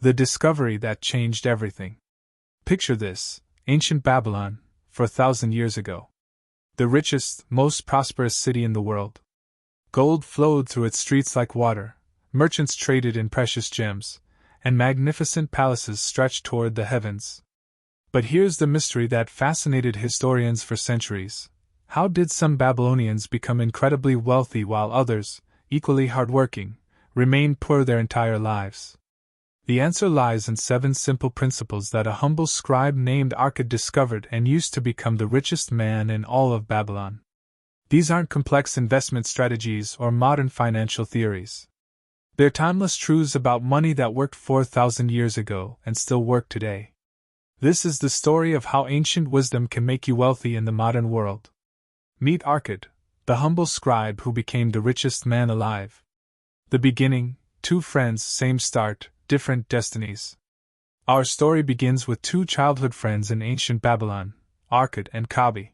The discovery that changed everything. Picture this: ancient Babylon, 4,000 years ago. The richest, most prosperous city in the world. Gold flowed through its streets like water, merchants traded in precious gems, and magnificent palaces stretched toward the heavens. But here's the mystery that fascinated historians for centuries. How did some Babylonians become incredibly wealthy while others, equally hardworking, remained poor their entire lives? The answer lies in 7 simple principles that a humble scribe named Arkad discovered and used to become the richest man in all of Babylon. These aren't complex investment strategies or modern financial theories. They're timeless truths about money that worked 4,000 years ago and still work today. This is the story of how ancient wisdom can make you wealthy in the modern world. Meet Arkad, the humble scribe who became the richest man alive. The beginning: 2 friends, same start, different destinies. Our story begins with 2 childhood friends in ancient Babylon, Arkad and Kabi.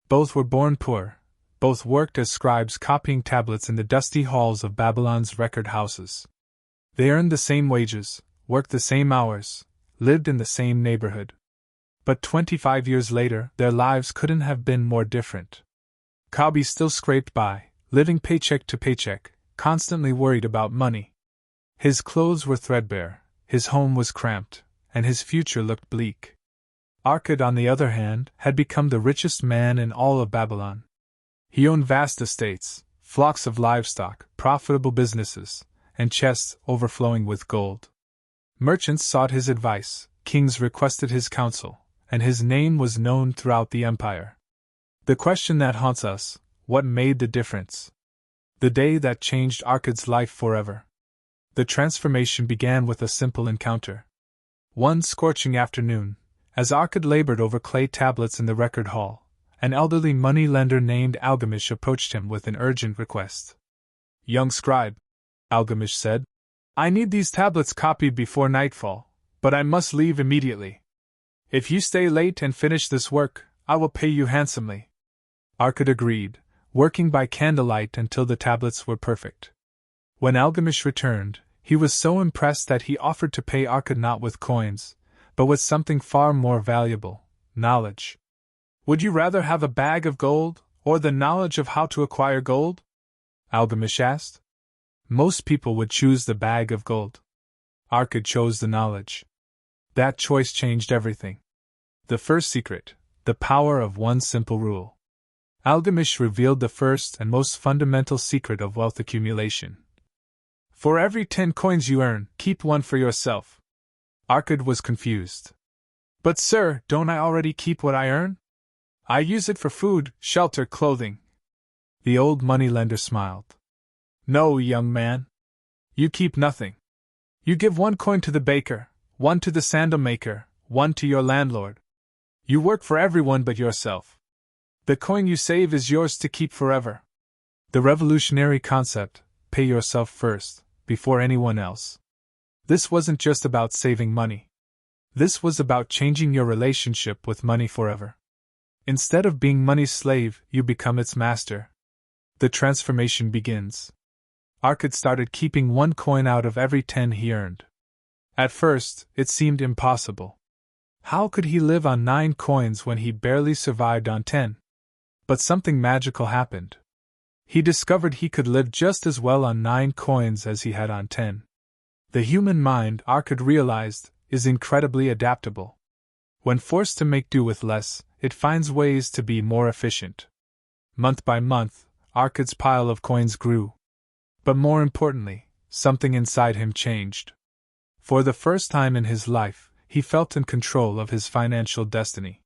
Both were born poor. Both worked as scribes copying tablets in the dusty halls of Babylon's record houses. They earned the same wages, worked the same hours, lived in the same neighborhood. But 25 years later, their lives couldn't have been more different. Kabi still scraped by, living paycheck to paycheck, constantly worried about money. His clothes were threadbare, his home was cramped, and his future looked bleak. Arkad, on the other hand, had become the richest man in all of Babylon. He owned vast estates, flocks of livestock, profitable businesses, and chests overflowing with gold. Merchants sought his advice, kings requested his counsel, and his name was known throughout the empire. The question that haunts us: what made the difference? The day that changed Arkad's life forever. The transformation began with a simple encounter. One scorching afternoon, as Arkad labored over clay tablets in the record hall, an elderly money-lender named Algamish approached him with an urgent request. "Young scribe," Algamish said, "I need these tablets copied before nightfall, but I must leave immediately. If you stay late and finish this work, I will pay you handsomely." Arkad agreed, working by candlelight until the tablets were perfect. When Algamish returned, he was so impressed that he offered to pay Arkad not with coins, but with something far more valuable: knowledge. "Would you rather have a bag of gold, or the knowledge of how to acquire gold?" Algamish asked. Most people would choose the bag of gold. Arkad chose the knowledge. That choice changed everything. The first secret: the power of one simple rule. Algamish revealed the first and most fundamental secret of wealth accumulation. For every 10 coins you earn, keep 1 for yourself. Arkad was confused. "But sir, don't I already keep what I earn? I use it for food, shelter, clothing." The old moneylender smiled. "No, young man. You keep nothing. You give 1 coin to the baker, 1 to the sandal maker, 1 to your landlord. You work for everyone but yourself. The coin you save is yours to keep forever." The revolutionary concept: pay yourself first, before anyone else. This wasn't just about saving money. This was about changing your relationship with money forever. Instead of being money's slave, you become its master. The transformation begins. Arkad started keeping 1 coin out of every 10 he earned. At first, it seemed impossible. How could he live on 9 coins when he barely survived on 10? But something magical happened. He discovered he could live just as well on 9 coins as he had on 10. The human mind, Arkad realized, is incredibly adaptable. When forced to make do with less, it finds ways to be more efficient. Month by month, Arkad's pile of coins grew. But more importantly, something inside him changed. For the first time in his life, he felt in control of his financial destiny.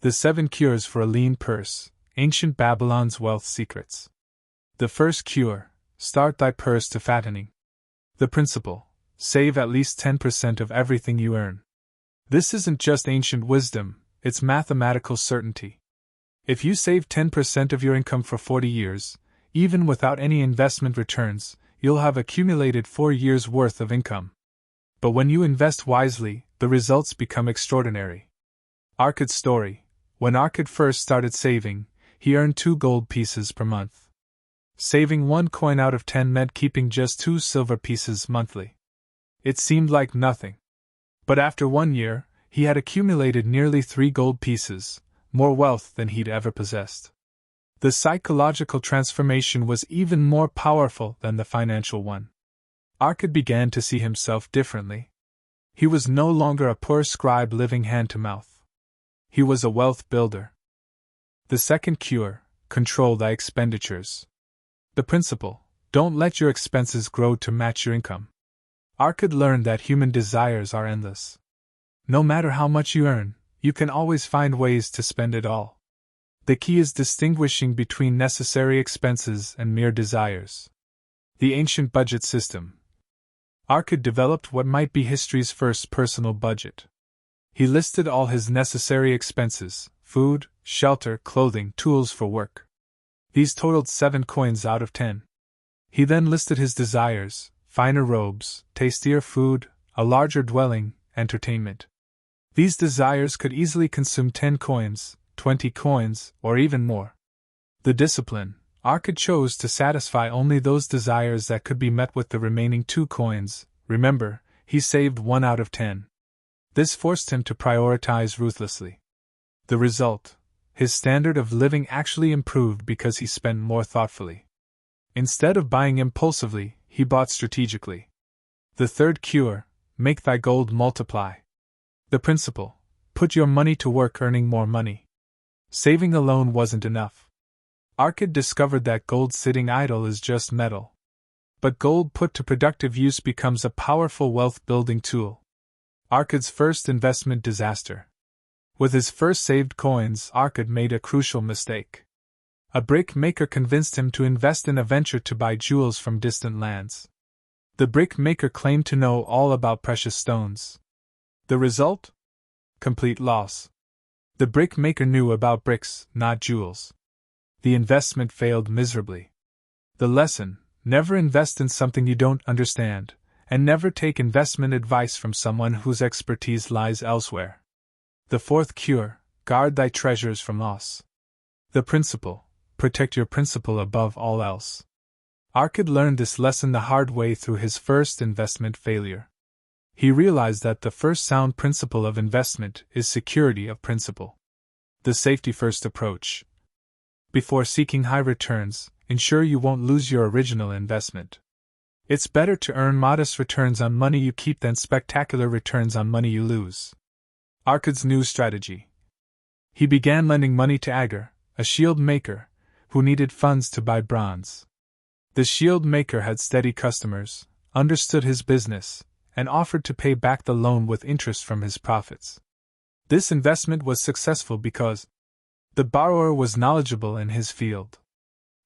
The 7 cures for a lean purse, ancient Babylon's wealth secrets. The first cure: start thy purse to fattening. The principle: save at least 10% of everything you earn. This isn't just ancient wisdom, it's mathematical certainty. If you save 10% of your income for 40 years, even without any investment returns, you'll have accumulated 4 years' worth of income. But when you invest wisely, the results become extraordinary. Arkad's story: when Arkad first started saving, he earned 2 gold pieces per month. Saving 1 coin out of 10 meant keeping just 2 silver pieces monthly. It seemed like nothing. But after 1 year, he had accumulated nearly 3 gold pieces, more wealth than he'd ever possessed. The psychological transformation was even more powerful than the financial one. Arkad began to see himself differently. He was no longer a poor scribe living hand to mouth. He was a wealth builder. The second cure: control thy expenditures. The principle: don't let your expenses grow to match your income. Arkad learned that human desires are endless. No matter how much you earn, you can always find ways to spend it all. The key is distinguishing between necessary expenses and mere desires. The ancient budget system. Arkad developed what might be history's first personal budget. He listed all his necessary expenses: food, shelter, clothing, tools for work. These totaled 7 coins out of 10. He then listed his desires: finer robes, tastier food, a larger dwelling, entertainment. These desires could easily consume 10 coins, 20 coins, or even more. The discipline: Arkad chose to satisfy only those desires that could be met with the remaining 2 coins. Remember, he saved 1 out of 10. This forced him to prioritize ruthlessly. The result: his standard of living actually improved because he spent more thoughtfully. Instead of buying impulsively, he bought strategically. The third cure: make thy gold multiply. The principle: put your money to work earning more money. Saving alone wasn't enough. Arkad discovered that gold sitting idle is just metal. But gold put to productive use becomes a powerful wealth-building tool. Arkad's first investment disaster. With his first saved coins, Arkad made a crucial mistake. A brick maker convinced him to invest in a venture to buy jewels from distant lands. The brick maker claimed to know all about precious stones. The result? Complete loss. The brick maker knew about bricks, not jewels. The investment failed miserably. The lesson: never invest in something you don't understand, and never take investment advice from someone whose expertise lies elsewhere. The fourth cure: guard thy treasures from loss. The principle: protect your principal above all else. Arkad learned this lesson the hard way through his first investment failure. He realized that the first sound principle of investment is security of principle. The safety-first approach. Before seeking high returns, ensure you won't lose your original investment. It's better to earn modest returns on money you keep than spectacular returns on money you lose. Arkad's new strategy. He began lending money to Agar, a shield maker, who needed funds to buy bronze. The shield maker had steady customers, understood his business, and offered to pay back the loan with interest from his profits. This investment was successful because the borrower was knowledgeable in his field.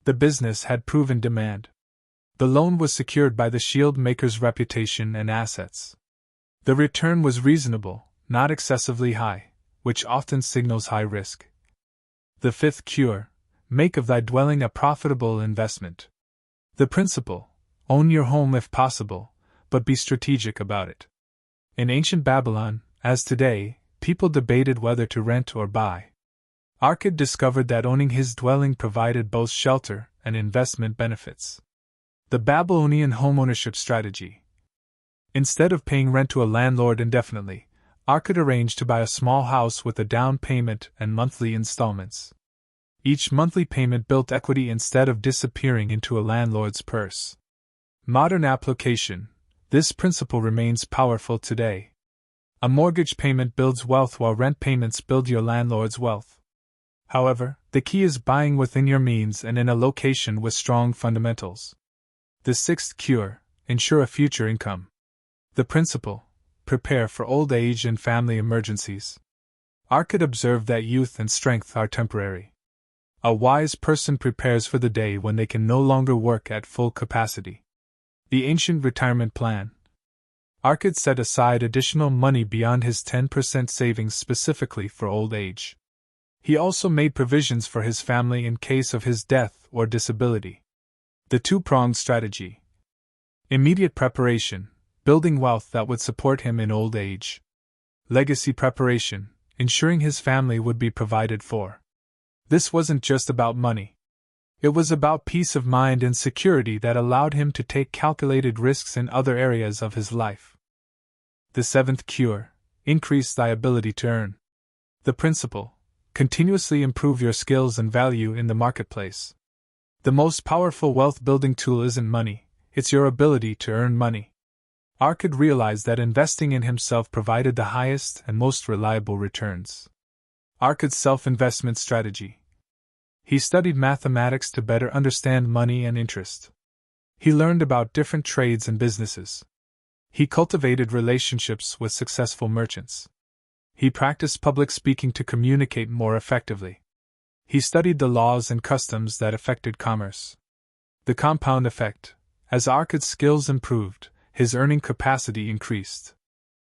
The business had proven demand. The loan was secured by the shield maker's reputation and assets. The return was reasonable, not excessively high, which often signals high risk. The fifth cure: make of thy dwelling a profitable investment. The principle: own your home if possible, but be strategic about it. In ancient Babylon, as today, people debated whether to rent or buy. Arkad discovered that owning his dwelling provided both shelter and investment benefits. The Babylonian homeownership strategy. Instead of paying rent to a landlord indefinitely, Arkad arranged to buy a small house with a down payment and monthly installments. Each monthly payment built equity instead of disappearing into a landlord's purse. Modern application: this principle remains powerful today. A mortgage payment builds wealth while rent payments build your landlord's wealth. However, the key is buying within your means and in a location with strong fundamentals. The sixth cure: ensure a future income. The principle: prepare for old age and family emergencies. Arkad observed that youth and strength are temporary. A wise person prepares for the day when they can no longer work at full capacity. The ancient retirement plan. Arkad set aside additional money beyond his 10% savings specifically for old age. He also made provisions for his family in case of his death or disability. The two-pronged strategy. Immediate preparation: building wealth that would support him in old age. Legacy preparation: ensuring his family would be provided for. This wasn't just about money. It was about peace of mind and security that allowed him to take calculated risks in other areas of his life. The seventh cure: increase thy ability to earn. The principle: continuously improve your skills and value in the marketplace. The most powerful wealth building tool isn't money, it's your ability to earn money. Arkad realized that investing in himself provided the highest and most reliable returns. Arkad's self-investment strategy. He studied mathematics to better understand money and interest. He learned about different trades and businesses. He cultivated relationships with successful merchants. He practiced public speaking to communicate more effectively. He studied the laws and customs that affected commerce. The compound effect: as Arkad's skills improved, his earning capacity increased.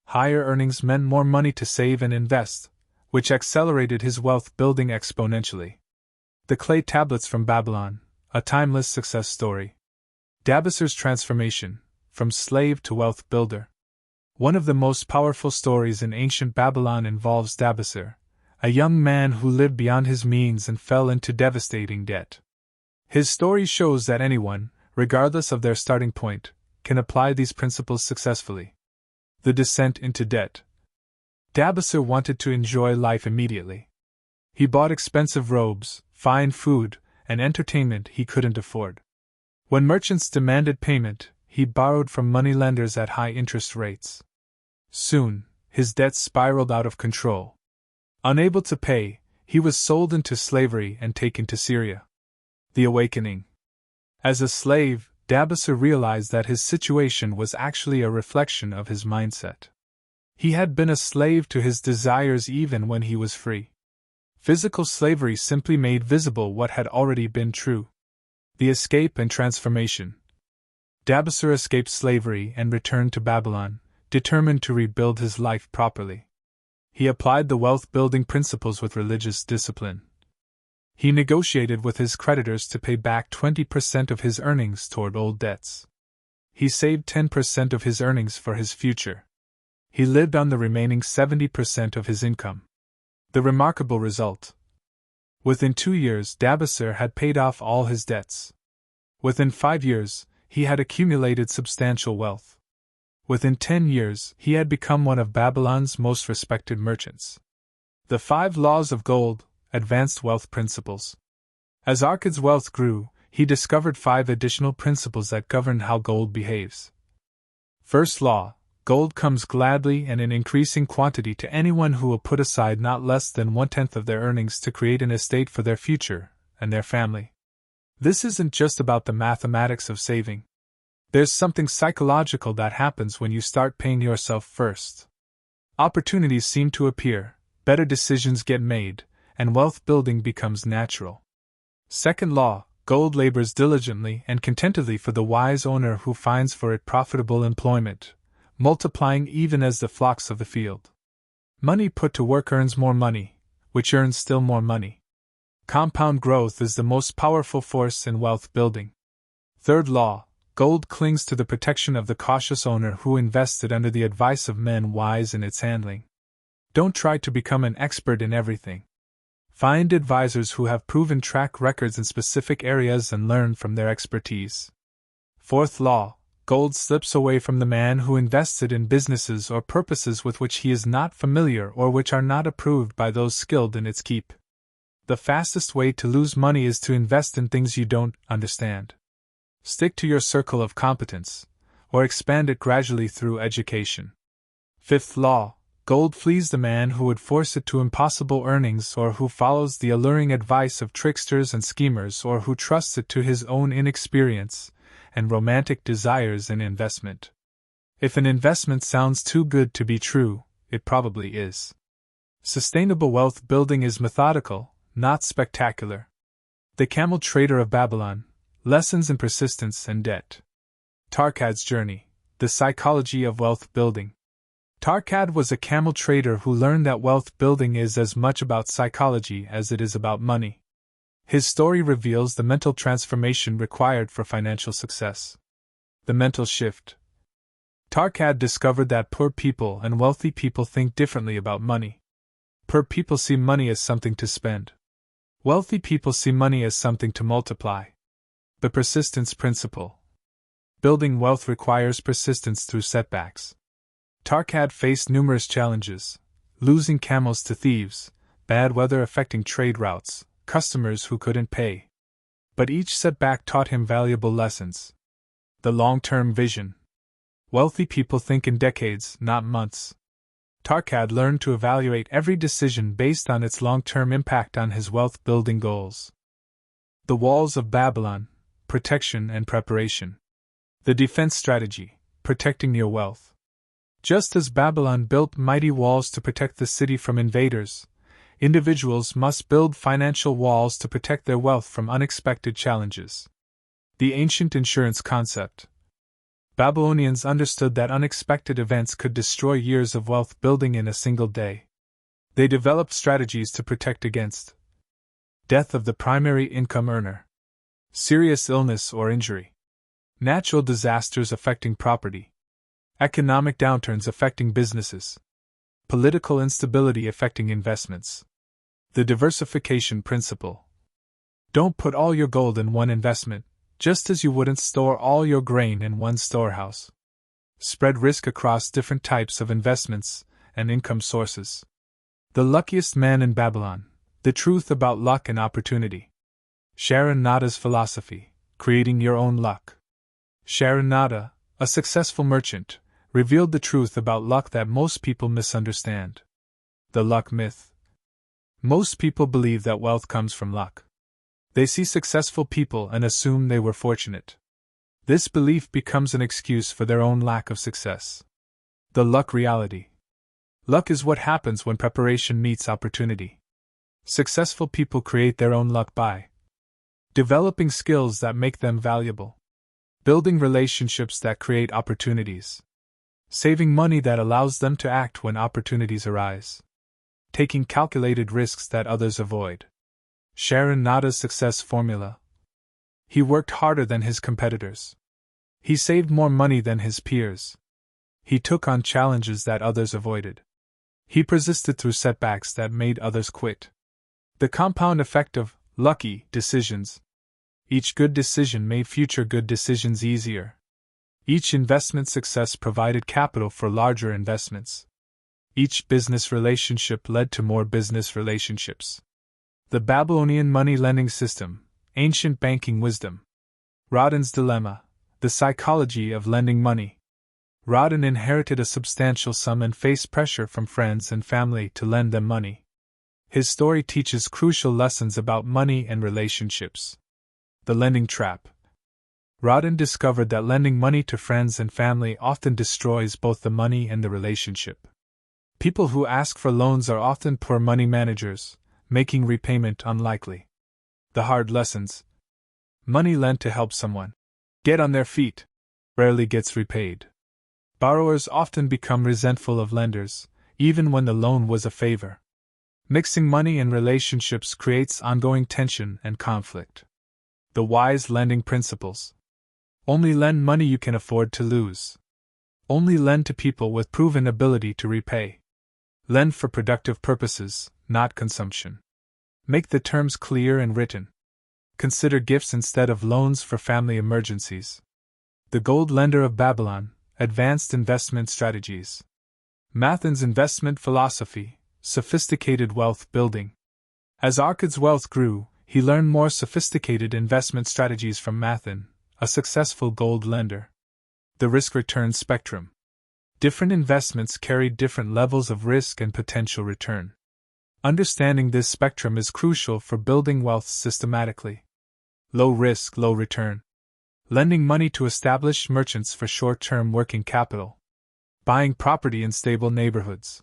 Higher earnings meant more money to save and invest, which accelerated his wealth building exponentially. The clay tablets from Babylon, a timeless success story. Dabasir's transformation, from slave to wealth builder. One of the most powerful stories in ancient Babylon involves Dabasir, a young man who lived beyond his means and fell into devastating debt. His story shows that anyone, regardless of their starting point, can apply these principles successfully. The descent into debt. Dabasir wanted to enjoy life immediately. He bought expensive robes, fine food, and entertainment he couldn't afford. When merchants demanded payment, he borrowed from moneylenders at high interest rates. Soon, his debts spiraled out of control. Unable to pay, he was sold into slavery and taken to Syria. The awakening. As a slave, Dabasir realized that his situation was actually a reflection of his mindset. He had been a slave to his desires even when he was free. Physical slavery simply made visible what had already been true. The escape and transformation. Dabasir escaped slavery and returned to Babylon, determined to rebuild his life properly. He applied the wealth-building principles with religious discipline. He negotiated with his creditors to pay back 20% of his earnings toward old debts. He saved 10% of his earnings for his future. He lived on the remaining 70% of his income. The remarkable result. Within 2 years, Dabasir had paid off all his debts. Within 5 years, he had accumulated substantial wealth. Within 10 years, he had become one of Babylon's most respected merchants. The 5 laws of gold, advanced wealth principles. As Arkad's wealth grew, he discovered 5 additional principles that govern how gold behaves. First law: gold comes gladly and in increasing quantity to anyone who will put aside not less than 1/10 of their earnings to create an estate for their future and their family. This isn't just about the mathematics of saving. There's something psychological that happens when you start paying yourself first. Opportunities seem to appear, better decisions get made, and wealth building becomes natural. Second law: gold labors diligently and contentedly for the wise owner who finds for it profitable employment, multiplying even as the flocks of the field. Money put to work earns more money, which earns still more money. Compound growth is the most powerful force in wealth building. Third law: gold clings to the protection of the cautious owner who invested under the advice of men wise in its handling. Don't try to become an expert in everything. Find advisors who have proven track records in specific areas and learn from their expertise. Fourth law: gold slips away from the man who invested in businesses or purposes with which he is not familiar or which are not approved by those skilled in its keep. The fastest way to lose money is to invest in things you don't understand. Stick to your circle of competence, or expand it gradually through education. Fifth law: gold flees the man who would force it to impossible earnings or who follows the alluring advice of tricksters and schemers or who trusts it to his own inexperience and romantic desires in investment. If an investment sounds too good to be true, it probably is. Sustainable wealth building is methodical, not spectacular. The Camel Trader of Babylon, Lessons in Persistence and Debt. Tarkad's Journey, The Psychology of Wealth Building. Tarkad was a camel trader who learned that wealth building is as much about psychology as it is about money. His story reveals the mental transformation required for financial success. The mental shift. Tarkad discovered that poor people and wealthy people think differently about money. Poor people see money as something to spend. Wealthy people see money as something to multiply. The persistence principle. Building wealth requires persistence through setbacks. Tarkad faced numerous challenges: losing camels to thieves, bad weather affecting trade routes, customers who couldn't pay. But each setback taught him valuable lessons. The long-term vision. Wealthy people think in decades, not months. Tarkad learned to evaluate every decision based on its long-term impact on his wealth-building goals. The walls of Babylon: protection and preparation. The defense strategy: protecting your wealth. Just as Babylon built mighty walls to protect the city from invaders, individuals must build financial walls to protect their wealth from unexpected challenges. The ancient insurance concept. Babylonians understood that unexpected events could destroy years of wealth building in a single day. They developed strategies to protect against death of the primary income earner, serious illness or injury, natural disasters affecting property, economic downturns affecting businesses, political instability affecting investments. The diversification principle. Don't put all your gold in one investment, just as you wouldn't store all your grain in one storehouse. Spread risk across different types of investments and income sources. The luckiest man in Babylon: the truth about luck and opportunity. Sharon Nada's philosophy: creating your own luck. Sharon Nada, a successful merchant, revealed the truth about luck that most people misunderstand. The luck myth. Most people believe that wealth comes from luck. They see successful people and assume they were fortunate. This belief becomes an excuse for their own lack of success. The luck reality. Luck is what happens when preparation meets opportunity. Successful people create their own luck by developing skills that make them valuable, building relationships that create opportunities, saving money that allows them to act when opportunities arise, taking calculated risks that others avoid. Sharon Nada's success formula. He worked harder than his competitors. He saved more money than his peers. He took on challenges that others avoided. He persisted through setbacks that made others quit. The compound effect of lucky decisions. Each good decision made future good decisions easier. Each investment success provided capital for larger investments. Each business relationship led to more business relationships. The Babylonian money lending system, ancient banking wisdom. Rodin's dilemma, the psychology of lending money. Rodin inherited a substantial sum and faced pressure from friends and family to lend them money. His story teaches crucial lessons about money and relationships. The lending trap. Rodin discovered that lending money to friends and family often destroys both the money and the relationship. People who ask for loans are often poor money managers, making repayment unlikely. The hard lessons. Money lent to help someone get on their feet rarely gets repaid. Borrowers often become resentful of lenders, even when the loan was a favor. Mixing money and relationships creates ongoing tension and conflict. The wise lending principles. Only lend money you can afford to lose. Only lend to people with proven ability to repay. Lend for productive purposes, not consumption. Make the terms clear and written. Consider gifts instead of loans for family emergencies. The gold lender of Babylon, advanced investment strategies. Mathin's investment philosophy, sophisticated wealth building. As Arkad's wealth grew, he learned more sophisticated investment strategies from Mathin, a successful gold lender. The risk-return spectrum. Different investments carried different levels of risk and potential return. Understanding this spectrum is crucial for building wealth systematically. Low risk, low return. Lending money to established merchants for short-term working capital. Buying property in stable neighborhoods.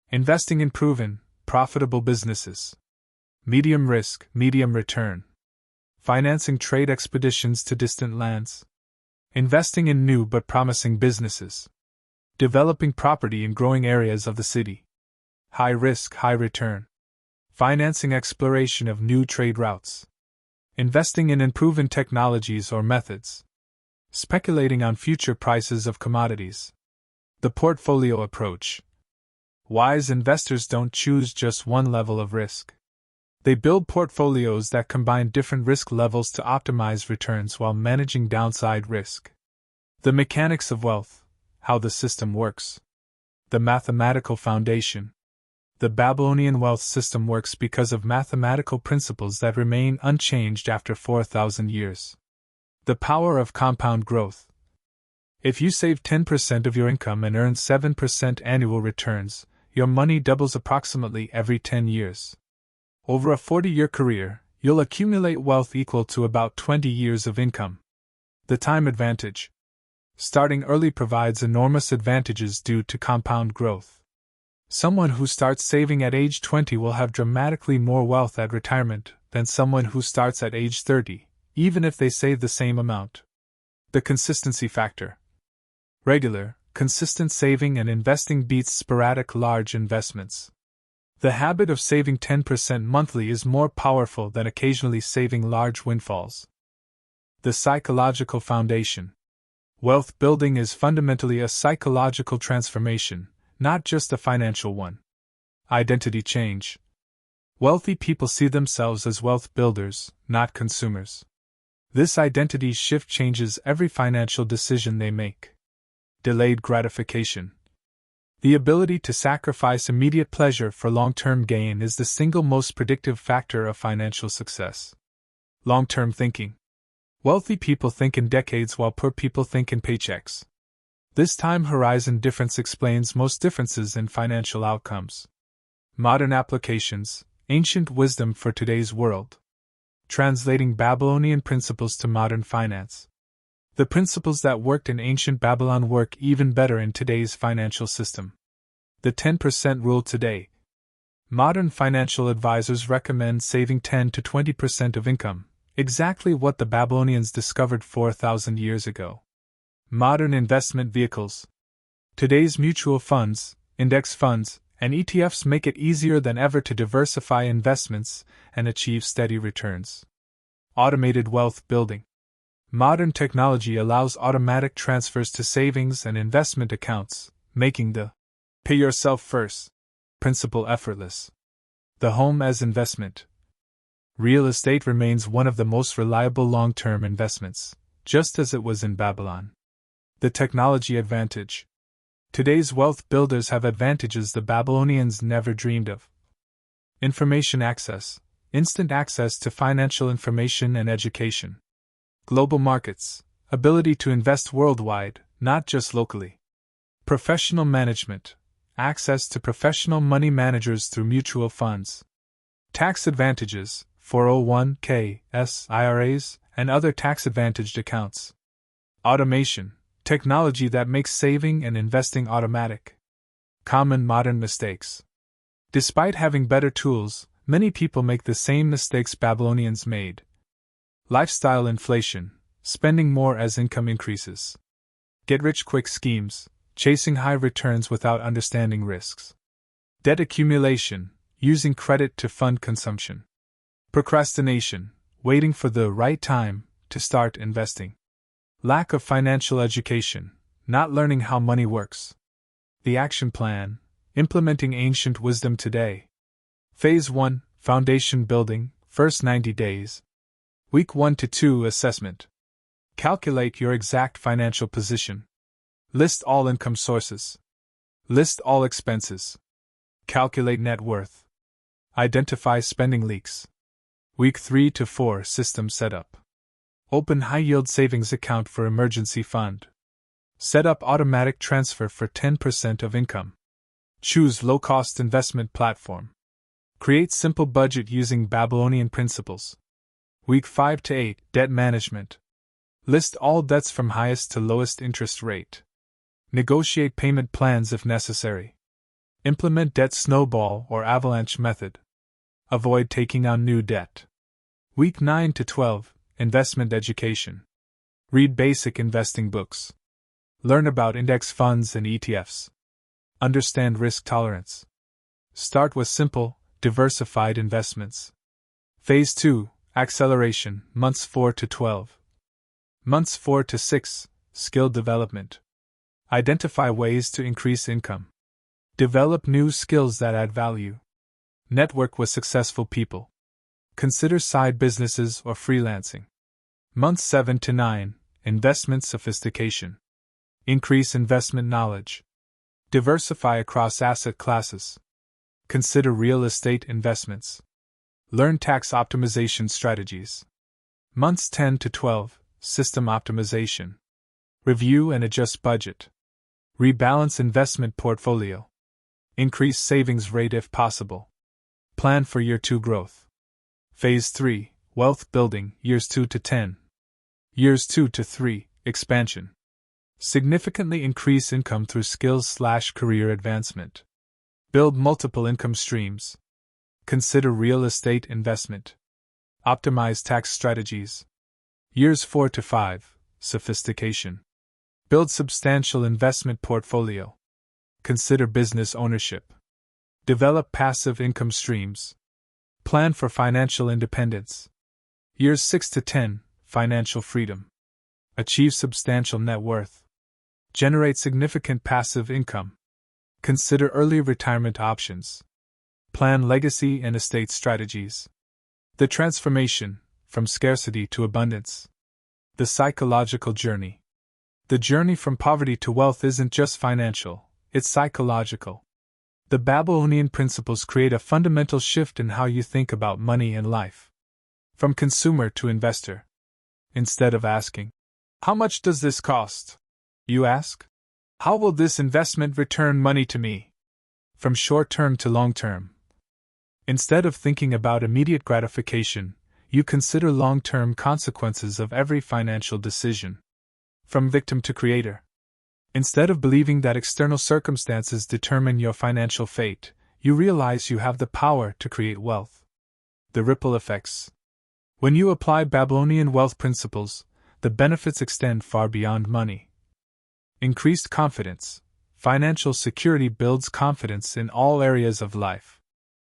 Investing in proven, profitable businesses. Medium risk, medium return. Financing trade expeditions to distant lands. Investing in new but promising businesses. Developing property in growing areas of the city. High risk, high return. Financing exploration of new trade routes. Investing in unproven technologies or methods. Speculating on future prices of commodities. The portfolio approach. Wise investors don't choose just one level of risk. They build portfolios that combine different risk levels to optimize returns while managing downside risk. The mechanics of wealth, how the system works. The mathematical foundation. The Babylonian wealth system works because of mathematical principles that remain unchanged after 4,000 years. The power of compound growth. If you save 10% of your income and earn 7% annual returns, your money doubles approximately every 10 years. Over a 40-year career, you'll accumulate wealth equal to about 20 years of income. The time advantage. Starting early provides enormous advantages due to compound growth. Someone who starts saving at age 20 will have dramatically more wealth at retirement than someone who starts at age 30, even if they save the same amount. The consistency factor. Regular, consistent saving and investing beats sporadic large investments. The habit of saving 10% monthly is more powerful than occasionally saving large windfalls. The psychological foundation. Wealth building is fundamentally a psychological transformation, not just a financial one. Identity change. Wealthy people see themselves as wealth builders, not consumers. This identity shift changes every financial decision they make. Delayed gratification. The ability to sacrifice immediate pleasure for long-term gain is the single most predictive factor of financial success. Long-term thinking. Wealthy people think in decades while poor people think in paychecks. This time horizon difference explains most differences in financial outcomes. Modern applications, ancient wisdom for today's world. Translating Babylonian principles to modern finance. The principles that worked in ancient Babylon work even better in today's financial system. The 10% rule today. Modern financial advisors recommend saving 10 to 20% of income, exactly what the Babylonians discovered 4,000 years ago. Modern investment vehicles. Today's mutual funds, index funds, and ETFs make it easier than ever to diversify investments and achieve steady returns. Automated wealth building. Modern technology allows automatic transfers to savings and investment accounts, making the pay yourself first principle effortless. The home as investment. Real estate remains one of the most reliable long-term investments, just as it was in Babylon. The technology advantage. Today's wealth builders have advantages the Babylonians never dreamed of. Information access. Instant access to financial information and education. Global markets. Ability to invest worldwide, not just locally. Professional management. Access to professional money managers through mutual funds. Tax advantages. 401(k)s, IRAs, and other tax-advantaged accounts. Automation. Technology that makes saving and investing automatic. Common modern mistakes. Despite having better tools, many people make the same mistakes Babylonians made. Lifestyle inflation, spending more as income increases. Get-rich-quick schemes, chasing high returns without understanding risks. Debt accumulation, using credit to fund consumption. Procrastination, waiting for the right time to start investing. Lack of financial education, not learning how money works. The action plan, implementing ancient wisdom today. Phase 1, foundation building, first 90 days. Week 1 to 2 assessment. Calculate your exact financial position. List all income sources. List all expenses. Calculate net worth. Identify spending leaks. Week 3 to 4 system setup. Open high-yield savings account for emergency fund. Set up automatic transfer for 10% of income. Choose low-cost investment platform. Create simple budget using Babylonian principles. Week 5 to 8, debt management. List all debts from highest to lowest interest rate. Negotiate payment plans if necessary. Implement debt snowball or avalanche method. Avoid taking on new debt. Week 9 to 12, investment education. Read basic investing books. Learn about index funds and ETFs. Understand risk tolerance. Start with simple, diversified investments. Phase 2, acceleration, months 4 to 12. Months 4 to 6, skill development. Identify ways to increase income. Develop new skills that add value. Network with successful people. Consider side businesses or freelancing. Months 7 to 9, investment sophistication. Increase investment knowledge. Diversify across asset classes. Consider real estate investments. Learn tax optimization strategies. Months 10 to 12, system optimization. Review and adjust budget. Rebalance investment portfolio. Increase savings rate if possible. Plan for Year 2 growth. Phase 3, wealth building, years 2 to 10. Years 2 to 3, expansion. Significantly increase income through skills/career advancement. Build multiple income streams. Consider real estate investment. Optimize tax strategies. Years 4 to 5, sophistication. Build substantial investment portfolio. Consider business ownership. Develop passive income streams. Plan for financial independence. Years 6 to 10, financial freedom. Achieve substantial net worth. Generate significant passive income. Consider early retirement options. Plan legacy and estate strategies. The transformation, from scarcity to abundance. The psychological journey. The journey from poverty to wealth isn't just financial, it's psychological. The Babylonian principles create a fundamental shift in how you think about money and life. From consumer to investor. Instead of asking, "How much does this cost?" you ask, "How will this investment return money to me?" From short term to long term. Instead of thinking about immediate gratification, you consider long term consequences of every financial decision. From victim to creator. Instead of believing that external circumstances determine your financial fate, you realize you have the power to create wealth. The ripple effects. When you apply Babylonian wealth principles, the benefits extend far beyond money. Increased confidence. Financial security builds confidence in all areas of life.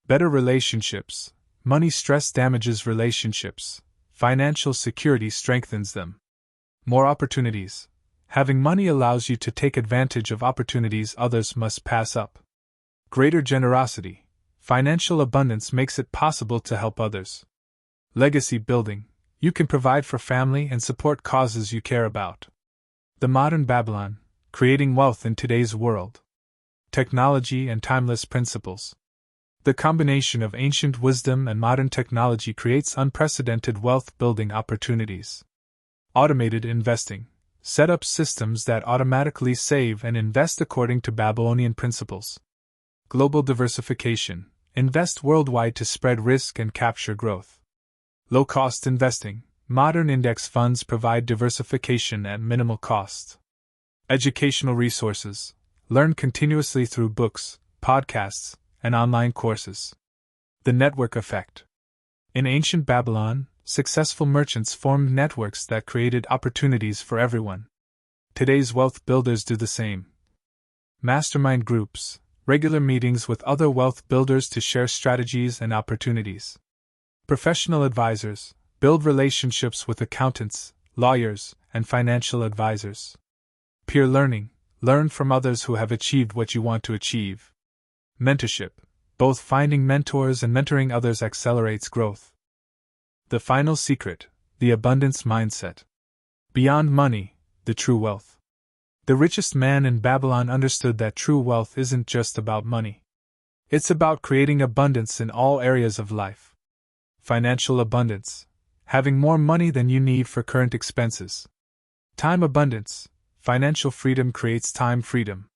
Better relationships. Money stress damages relationships. Financial security strengthens them. More opportunities. Having money allows you to take advantage of opportunities others must pass up. Greater generosity. Financial abundance makes it possible to help others. Legacy building. You can provide for family and support causes you care about. The modern Babylon, creating wealth in today's world. Technology and timeless principles. The combination of ancient wisdom and modern technology creates unprecedented wealth-building opportunities. Automated investing. Set up systems that automatically save and invest according to Babylonian principles. Global diversification. Invest worldwide to spread risk and capture growth. Low-cost investing. Modern index funds provide diversification at minimal cost. Educational resources. Learn continuously through books, podcasts, and online courses. The network effect. In ancient Babylon, successful merchants formed networks that created opportunities for everyone. Today's wealth builders do the same. Mastermind groups, regular meetings with other wealth builders to share strategies and opportunities. Professional advisors, build relationships with accountants, lawyers, and financial advisors. Peer learning, learn from others who have achieved what you want to achieve. Mentorship, both finding mentors and mentoring others accelerates growth. The final secret, the abundance mindset. Beyond money, the true wealth. The richest man in Babylon understood that true wealth isn't just about money. It's about creating abundance in all areas of life. Financial abundance, having more money than you need for current expenses. Time abundance, financial freedom creates time freedom.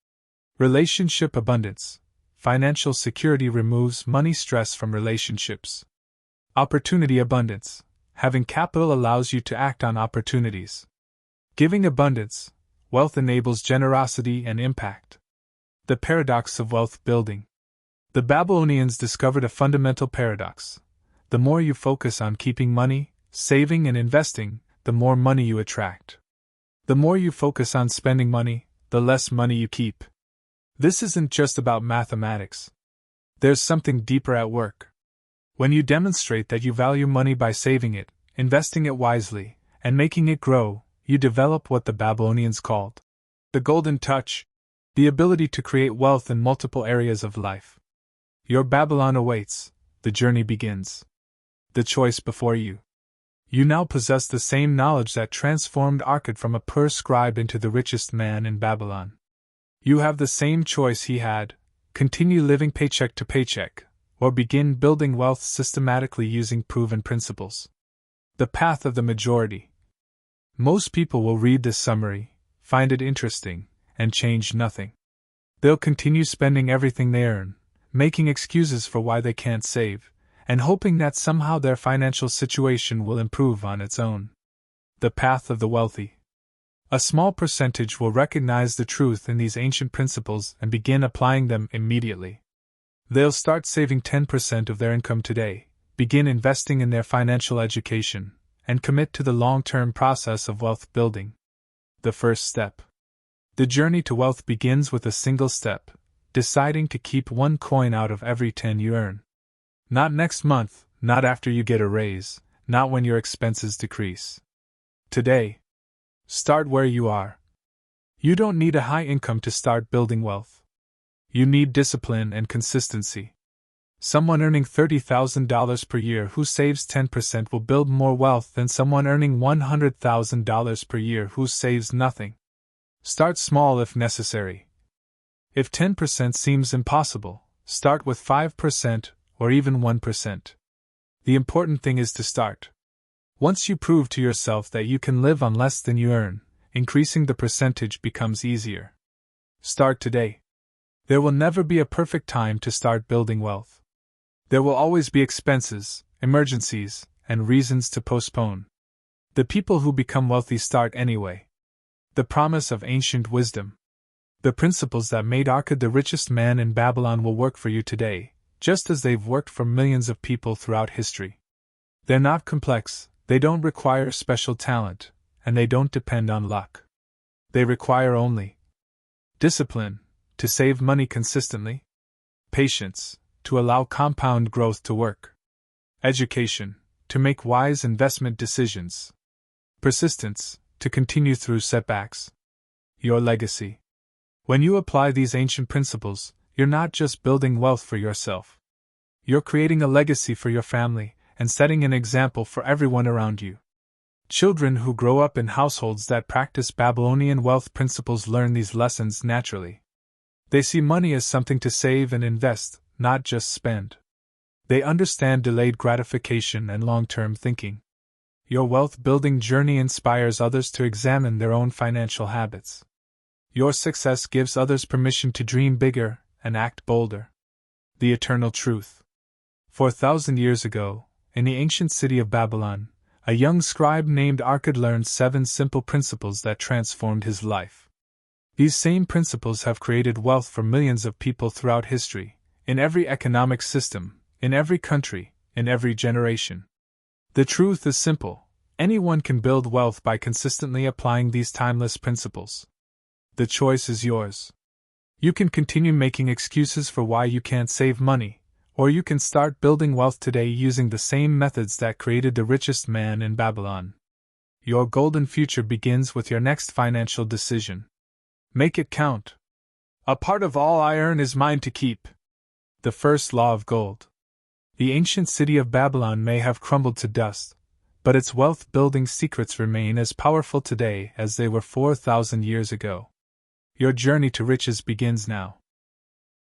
Relationship abundance, financial security removes money stress from relationships. Opportunity abundance, having capital allows you to act on opportunities. Giving abundance, wealth enables generosity and impact. The paradox of wealth building. The Babylonians discovered a fundamental paradox. The more you focus on keeping money, saving and investing, the more money you attract. The more you focus on spending money, the less money you keep. This isn't just about mathematics. There's something deeper at work. When you demonstrate that you value money by saving it, investing it wisely, and making it grow, you develop what the Babylonians called the golden touch, the ability to create wealth in multiple areas of life. Your Babylon awaits, the journey begins. The choice before you. You now possess the same knowledge that transformed Arkad from a poor scribe into the richest man in Babylon. You have the same choice he had: continue living paycheck to paycheck, or begin building wealth systematically using proven principles. The path of the majority. Most people will read this summary, find it interesting, and change nothing. They'll continue spending everything they earn, making excuses for why they can't save, and hoping that somehow their financial situation will improve on its own. The path of the wealthy. A small percentage will recognize the truth in these ancient principles and begin applying them immediately. They'll start saving 10% of their income today, begin investing in their financial education, and commit to the long-term process of wealth building. The first step. The journey to wealth begins with a single step: deciding to keep one coin out of every 10 you earn. Not next month, not after you get a raise, not when your expenses decrease. Today. Start where you are. You don't need a high income to start building wealth. You need discipline and consistency. Someone earning $30,000 per year who saves 10% will build more wealth than someone earning $100,000 per year who saves nothing. Start small if necessary. If 10% seems impossible, start with 5% or even 1%. The important thing is to start. Once you prove to yourself that you can live on less than you earn, increasing the percentage becomes easier. Start today. There will never be a perfect time to start building wealth. There will always be expenses, emergencies, and reasons to postpone. The people who become wealthy start anyway. The promise of ancient wisdom. The principles that made Arkad the richest man in Babylon will work for you today, just as they've worked for millions of people throughout history. They're not complex. They don't require special talent, and they don't depend on luck. They require only discipline, to save money consistently; patience, to allow compound growth to work; education, to make wise investment decisions; persistence, to continue through setbacks. Your legacy. When you apply these ancient principles, you're not just building wealth for yourself. You're creating a legacy for your family, and setting an example for everyone around you. Children who grow up in households that practice Babylonian wealth principles learn these lessons naturally. They see money as something to save and invest, not just spend. They understand delayed gratification and long-term thinking. Your wealth-building journey inspires others to examine their own financial habits. Your success gives others permission to dream bigger and act bolder. The eternal truth. 4,000 years ago, in the ancient city of Babylon, a young scribe named Arkad learned 7 simple principles that transformed his life. These same principles have created wealth for millions of people throughout history, in every economic system, in every country, in every generation. The truth is simple: anyone can build wealth by consistently applying these timeless principles. The choice is yours. You can continue making excuses for why you can't save money, or you can start building wealth today using the same methods that created the richest man in Babylon. Your golden future begins with your next financial decision. Make it count. A part of all I earn is mine to keep. The first law of gold. The ancient city of Babylon may have crumbled to dust, but its wealth-building secrets remain as powerful today as they were 4,000 years ago. Your journey to riches begins now.